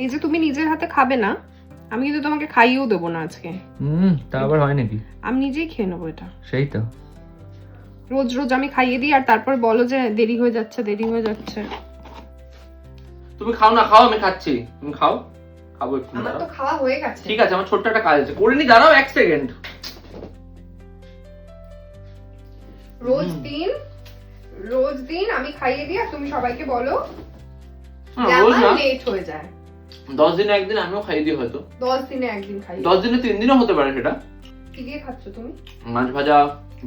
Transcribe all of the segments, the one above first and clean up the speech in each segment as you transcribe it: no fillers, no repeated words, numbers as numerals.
এই যে তুমি নিজের হাতে খাবে না, আমি কিন্তু তোমাকে খাইয়েও দেবো না আজকে। তা আবার হয় নাকি? আমি নিজেই খেয়ে নেবো এটা। সেই তো, রোজ রোজ আমি খাইয়ে দিই আর তারপর বলো যে দেরি হয়ে যাচ্ছে দেরি হয়ে যাচ্ছে। তুমি খাও না, খাও, আমি খাচ্ছি, তুমি খাও। খাবো একটু। আমার তো খাওয়া হয়ে গেছে। ঠিক আছে, আমার ছোট্ট একটা কাজ আছে, করে নি, দাঁড়াও 1 সেকেন্ড। রোজ দিন আমি খাইয়ে দিই আর তুমি সবাইকে বলো রোজ না, লেট হয়ে যায়। 10 দিনে একদিন আমিও খাইয়ে দিই হয়তো। 10 দিনে একদিন খাই। 10 দিনে 3 দিনও হতে পারে সেটা। কি দিয়ে খাচ্ছ তুমি? মাছ ভাজা,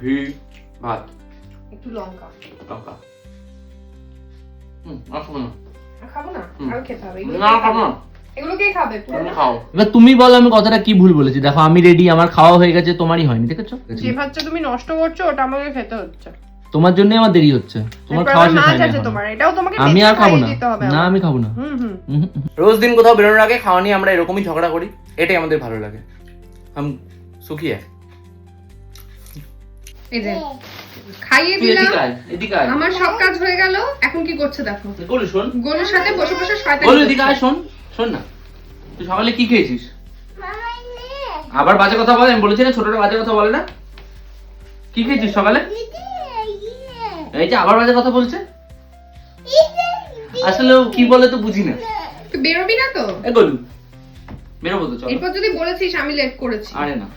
ঘি, ভাত, একটু লঙ্কা। লঙ্কা। আর খাবো না। খাবো না? হুম। আর খেতে হবে। না, খাবো না। এগুলো কে খাবে? তুমি খাও। এবার তুমি বলো আমি কথাটা কি ভুল বলেছি। দেখো আমি রেডি, আমার খাওয়া হয়ে গেছে, তোমারই হয়নি, দেখেছো? যে ভাতটা তুমি নষ্ট করছো ওটা আমাকে খেতে হচ্ছে। তোমার জন্যই আমার দেরি হচ্ছে। তোমার খাওয়া শেষ হয়নি এখনো। তোমার এটাও তোমাকে আমি আর খাবো না। দিতে হবে। না, আমি খাবো না। হুম। রোজ দিন কোথাও বেরোনোর আগে খাওয়া নিয়ে আমরা এরকমই ঝগড়া করি, এটাই আমাদের ভালো লাগে। হাম সুখী হ্যায়। এই যে খাইয়ে দিলাম, এদিকে আয়। আমার সব কাজ হয়ে গেল। এখন কি করছে দেখো। গোলু শোন, গোলুর সাথে বসে বসে শয়তানি গোলু করছে। এদিকে আয়, শোন, শোন না, তুই সকালে কি খেয়েছিস? আবার বাজে কথা বলে, আমি বলেছি না ছোটটা বাজে কথা বলে না। কি খেয়েছিস সকালে? এই যে আবার বাজে কথা বলছে। আসলে ও কি বলে তো বুঝি না। তুই বেরোবি না তো? এ গোলু, বেরোবো তো, চল। এরপর যদি বলেছিস আমি লেট করেছি। আরে না।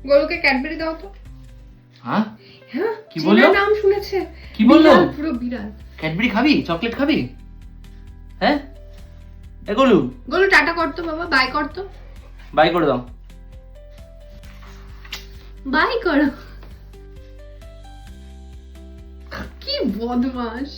গোলুকে ক্যাডবেরি দাও তো। হ্যাঁ, হ্যাঁ, কি বললো? চিনার নাম শুনেছে। কি বললো? বিড়াল, পুরো বিড়াল। ক্যাডবেরি খাবি? চকলেট খাবি? হ্যাঁ, এ গোলু, গোলু টাটা করতো বাবা, বাই করতো। বাই করে দাও। বাই করো। কি বদমাশ।